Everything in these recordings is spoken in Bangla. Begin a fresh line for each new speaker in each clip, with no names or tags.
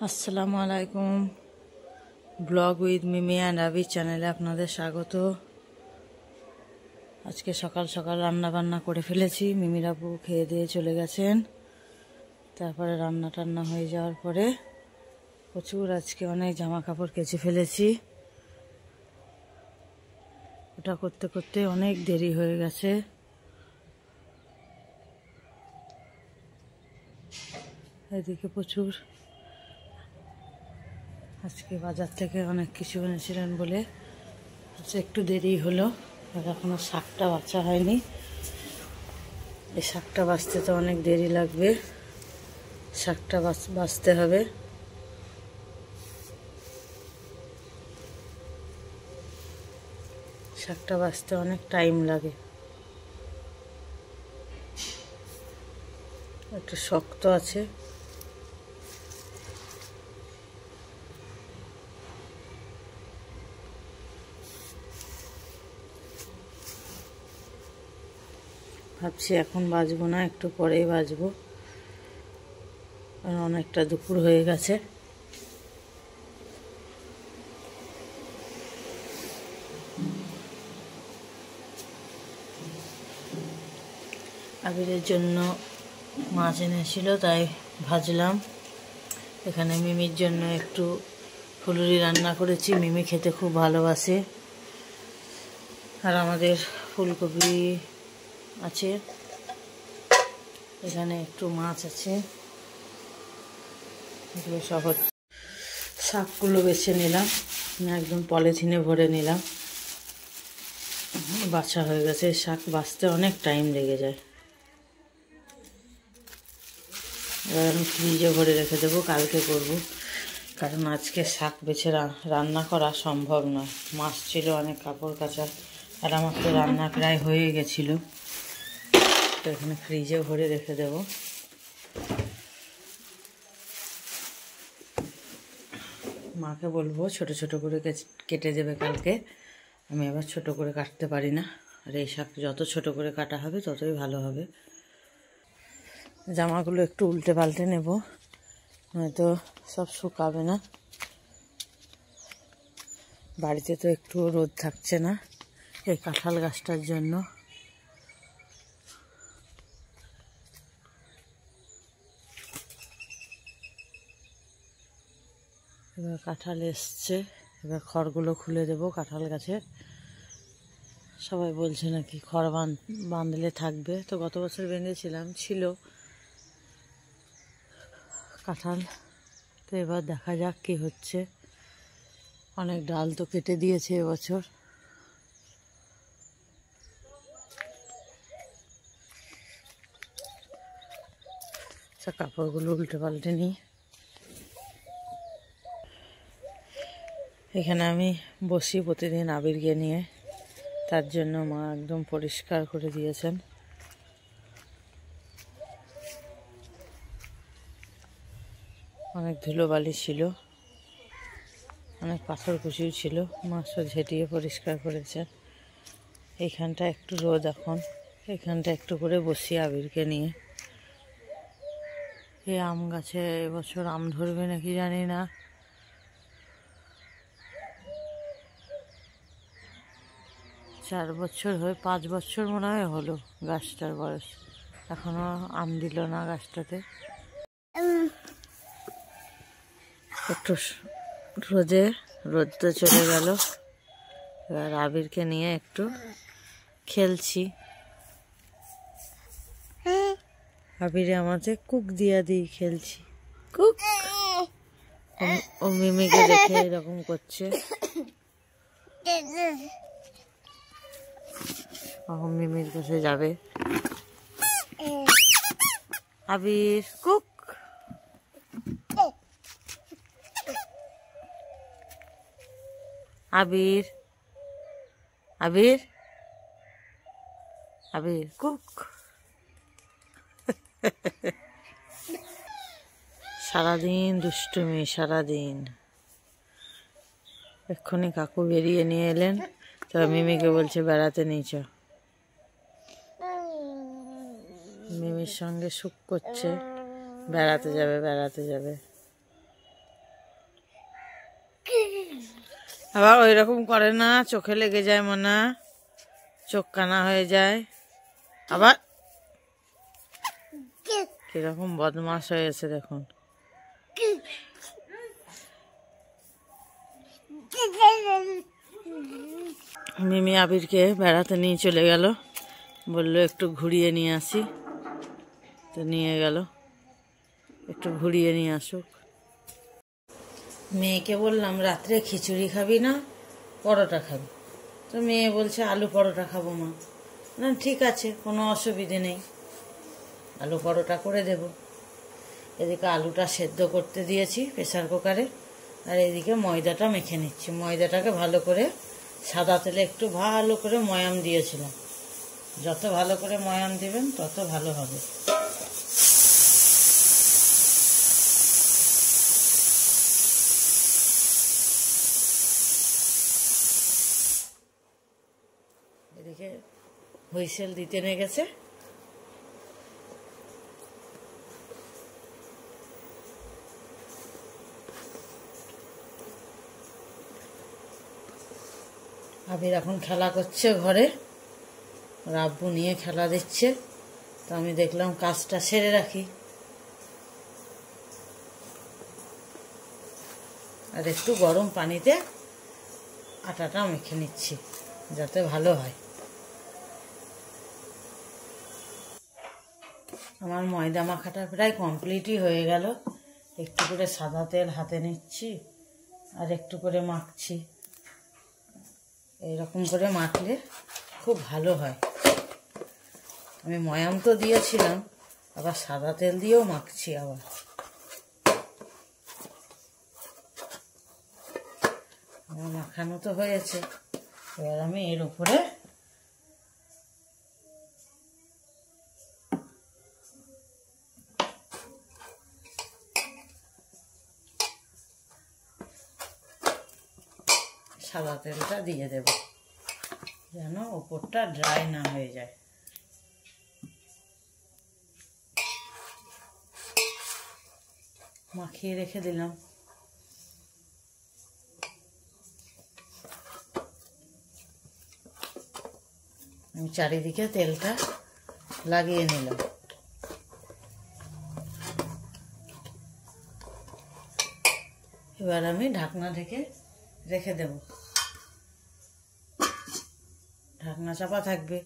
আসসালামু আলাইকুম। ব্লগ উইথ মিমি অ্যান্ড আবি চ্যানেলে আপনাদের স্বাগত। আজকে সকাল সকাল রান্না বান্না করে ফেলেছি। মিমির আব্বু খেয়ে দিয়ে চলে গেছেন। তারপরে রান্না টান্না হয়ে যাওয়ার পরে প্রচুর আজকে অনেক জামা কাপড় কেচে ফেলেছি। ওটা করতে করতে অনেক দেরি হয়ে গেছে। এদিকে প্রচুর আজকে বাজার থেকে অনেক কিছু এনেছিলেন বলে একটু দেরি হলো। আর এখনো শাকটা বাছা হয়নি। এই শাকটা বাছতে তো অনেক দেরি লাগবে। শাকটা বাছতে হবে। শাকটা বাছতে অনেক টাইম লাগে, একটু শক্ত আছে। ভাবছি এখন বাজবো না, একটু পরেই বাজবো, কারণ অনেকটা দুপুর হয়ে গেছে। আবিরের জন্য মাছ এনেছিল, তাই ভাজলাম। এখানে মিমির জন্য একটু ফুলুরি রান্না করেছি। মিমি খেতে খুব ভালোবাসে। আর আমাদের ফুলকপি আছে, এখানে একটু মাছ আছে। এগুলো সব শাকগুলো বেছে নিলাম, একদম পলিথিনে ভরে নিলাম। বাছা হয়ে গেছে। শাক বাছতে অনেক টাইম লেগে যায়। এবার আমি ফ্রিজে ভরে রেখে দেবো, কালকে করব। কারণ আজকে শাক বেছে রান্না করা সম্ভব নয়। মাছ ছিল, অনেক কাপড় কাচা, আর আমার তো রান্না প্রায় হয়ে গেছিলো। তো এখানে ফ্রিজে ভরে রেখে দেবো। মাকে বলবো ছোট ছোট করে কেটে দেবে কালকে। আমি আবার ছোট করে কাটতে পারি না। আর এই শাক যত ছোট করে কাটা হবে ততই ভালো হবে। জামাগুলো একটু উল্টে পাল্টে নেব, নয়তো সব শুকাবে না। বাড়িতে তো একটু রোদ থাকছে না এই কাঁঠাল গাছটার জন্য। এবার কাঁঠাল এসছে, এবার খড়গুলো খুলে দেবো কাঁঠাল গাছের। সবাই বলছে নাকি খড় বাঁধলে থাকবে, তো গত বছর বেঁধেছিলাম, ছিল কাঁঠাল। তো এবার দেখা যাক কি হচ্ছে। অনেক ডাল তো কেটে দিয়েছে এবছর। কাপড়গুলো উল্টে পাল্টে নিই। এখানে আমি বসি প্রতিদিন আবিরকে নিয়ে, তার জন্য মা একদম পরিষ্কার করে দিয়েছেন। অনেক ধুলোবালি ছিল, অনেক পাথর কুচিও ছিল, মা সব ঝেঁটিয়ে পরিষ্কার করেছেন। এইখানটা একটু রোদ এখন, এখানটা একটু করে বসি আবিরকে নিয়ে। এই আম গাছে এবছর আম ধরবে নাকি জানি না। 4 বছর হয়ে 5 বছর মনে হয় হলো গাছটার বয়স, এখনো আম দিল না গাছটাতে। একটু রোদ তো চলে গেল। এবার আবিরকে নিয়ে একটু খেলছি। আবিরে আমাদের কুক দিয়া দিয়ে খেলছি। কুক, ও মিমিকে দেখে এরকম করছে। এখন মিমির কাছে যাবে। আবির কুক, আবির আবির আবির কুক। সারাদিন দুষ্টুমি, সারাদিন। এক্ষুনি কাকু বেরিয়ে নিয়ে এলেন, তো মিমিকে বলছে বেড়াতে নিয়ে চ। মিমির সঙ্গে সুখ করছে, বেড়াতে যাবে বেড়াতে যাবে। আবার ওই রকম করে না, চোখে লেগে যায় মনে, চোখ কানা হয়ে যায়। আবার কিরকম বদমাশ হয়েছে দেখুন। মিমি আবিরকে বেড়াতে নিয়ে চলে গেল, বললো একটু ঘুরিয়ে নিয়ে আসি, তো নিয়ে গেল, একটু ঘুরিয়ে নিয়ে আসুক। মেয়েকে বললাম রাত্রে খিচুড়ি খাবি না পরোটা খাবি, তো মেয়ে বলছে আলু পরোটা খাবো মা। না ঠিক আছে, কোনো অসুবিধে নেই, আলু পরোটা করে দেব। এদিকে আলুটা সেদ্ধ করতে দিয়েছি প্রেসার কুকারে, আর এদিকে ময়দাটা মেখে নিচ্ছি। ময়দাটাকে ভালো করে সাদা তেলে একটু ভালো করে ময়াম দিয়েছিলাম, যত ভালো করে ময়াম দিবেন তত ভালো হবে। এদিকে হুইসেল দিতে নিয়ে গেছে, আবির এখন খেলা করছে ঘরে, ওর আব্বু নিয়ে খেলা দিচ্ছে, তো আমি দেখলাম কাজটা সেরে রাখি। আর একটু গরম পানিতে আটাটা মেখে নিচ্ছি যাতে ভালো হয়। আমার ময়দা মাখাটা প্রায় কমপ্লিটই হয়ে গেল। একটু করে সাদা তেল হাতে নিচ্ছি আর একটু করে মাখছি। এইরকম করে মাখলে খুব ভালো হয়। আমি ময়াম তো দিয়েছিলাম, আবার সাদা তেল দিয়েও মাখছি। আবার আমার মাখানো তো হয়েছে, এবার আমি এর উপরে সাদা তেলটা দিয়ে দেব, যেন ওপরটা ড্রাই না হয়ে যায়। মাখিয়ে রেখে দিলাম। আমি চারিদিকে তেলটা লাগিয়ে নিলাম। এবার আমি ঢাকনা ঢেকে রেখে দেব, ঢাকনা চাপা থাকবে।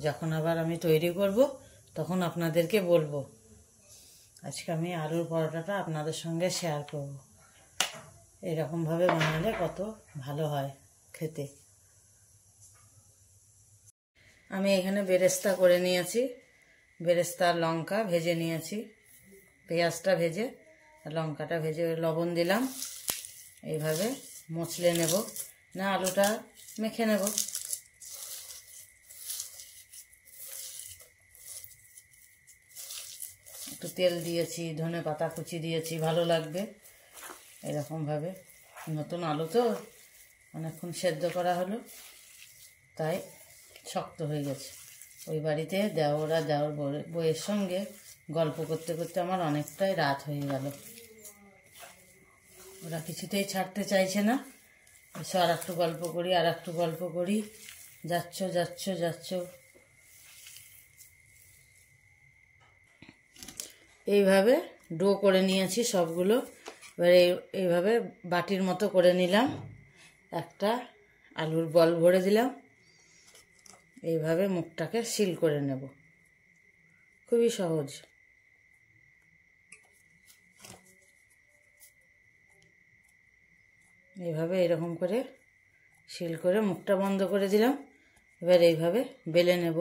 যখন আবার আমি তৈরি করব তখন আপনাদেরকে বলবো। আজকে আমি আলুর পরোটাটা আপনাদের সঙ্গে শেয়ার করব। এরকমভাবে বানালে কত ভালো হয় খেতে। আমি এখানে বেরেস্তা করে নিয়েছি, বেরেস্তা লঙ্কা ভেজে নিয়েছি, পেঁয়াজটা ভেজে লঙ্কাটা ভেজে লবণ দিলাম। এইভাবে মচলে নেব, না আলুটা মেখে নেব। একটু তেল দিয়েছি, ধনে পাতা কুচি দিয়েছি, ভালো লাগবে এরকমভাবে। নতুন আলু তো অনেকক্ষণ সেদ্ধ করা হলো, তাই শক্ত হয়ে গেছে। ওই বাড়িতে দেওর বউয়ের সঙ্গে গল্প করতে করতে আমার অনেকটাই রাত হয়ে গেল। ওরা কিছুতেই ছাড়তে চাইছে না, এসো আর একটু গল্প করি, আর একটু গল্প করি, যাচ্ছ যাচ্ছ যাচ্ছ। এইভাবে ডো করে নিয়েছি সবগুলো। এবার এইভাবে বাটির মতো করে নিলাম, একটা আলুর বল ভরে দিলাম। এইভাবে মুখটাকে সিল করে নেব, খুবই সহজ। এইভাবে এরকম করে সিল করে মুখটা বন্ধ করে দিলাম। এবার এইভাবে বেলে নেব,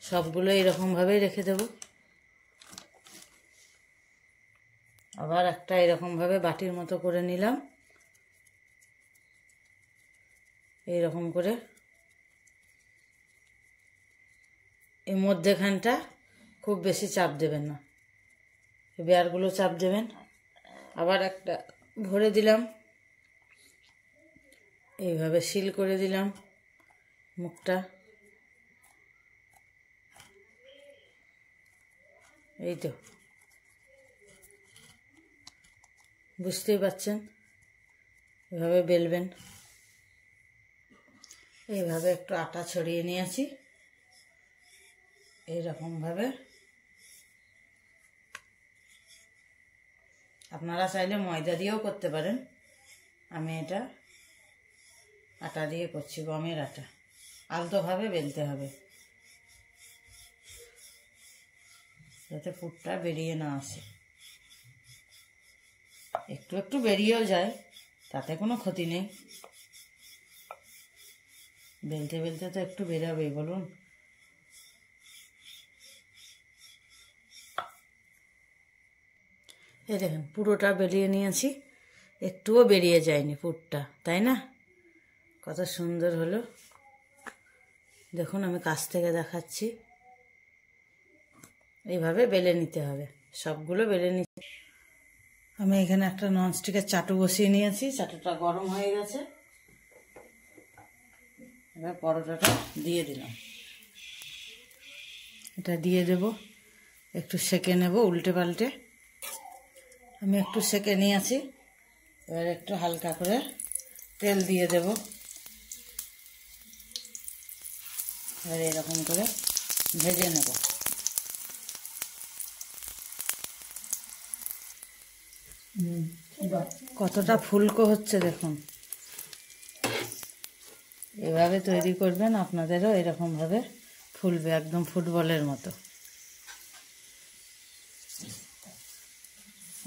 সবগুলো এরকমভাবেই রেখে দেব। আবার একটা এরকমভাবে বাটির মতো করে নিলাম, এইরকম করে এই মধ্যেখানটা খুব বেশি চাপ দেবেন না, বেয়ারগুলো চাপ দেবেন। আবার একটা ভরে দিলাম, এইভাবে সিল করে দিলাম মুখটা। এই তো বুঝতেই পারছেন, এভাবে বেলবেন। এইভাবে একটু আটা ছড়িয়ে নিয়েছি, এইরকমভাবে। আপনারা চাইলে ময়দা দিয়েও করতে পারেন, আমি এটা আটা দিয়ে করছি, গমের আটা। আলতোভাবে বেলতে হবে যাতে পুরটা বেরিয়ে না আসে। একটু একটু বেরিয়েও যায়, তাতে কোনো ক্ষতি নেই। বেলতে বেলতে তো একটু বেরোবেই, বলুন। এই দেখেন পুরোটা বেরিয়ে নিয়েছি, একটুও বেরিয়ে যায়নি পুরটা, তাই না? কত সুন্দর হলো দেখুন, আমি কাছ থেকে দেখাচ্ছি। এইভাবে বেলে নিতে হবে, সবগুলো বেলে নিতে। আমি এখানে একটা ননস্টিকের চাটু বসিয়ে নিয়েছি, চাটুটা গরম হয়ে গেছে। এবার পরোটাটা দিয়ে দিলাম, এটা দিয়ে দেব, একটু সেঁকে নেব উল্টে পাল্টে। আমি একটু সেঁকে নিয়েছি, এবার একটু হালকা করে তেল দিয়ে দেব। এবার এরকম করে ভেজে নেব। কতটা ফুলকো হচ্ছে দেখুন। এভাবে তৈরি করবেন, আপনাদেরও এরকমভাবে ফুলবে, একদম ফুটবলের মতো।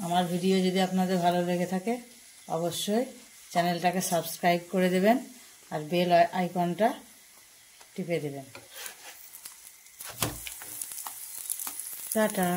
আমার ভিডিও যদি আপনাদের ভালো লেগে থাকে অবশ্যই চ্যানেলটাকে সাবস্ক্রাইব করে দেবেন আর বেল আইকনটা টিপে দেবেন। টাটা।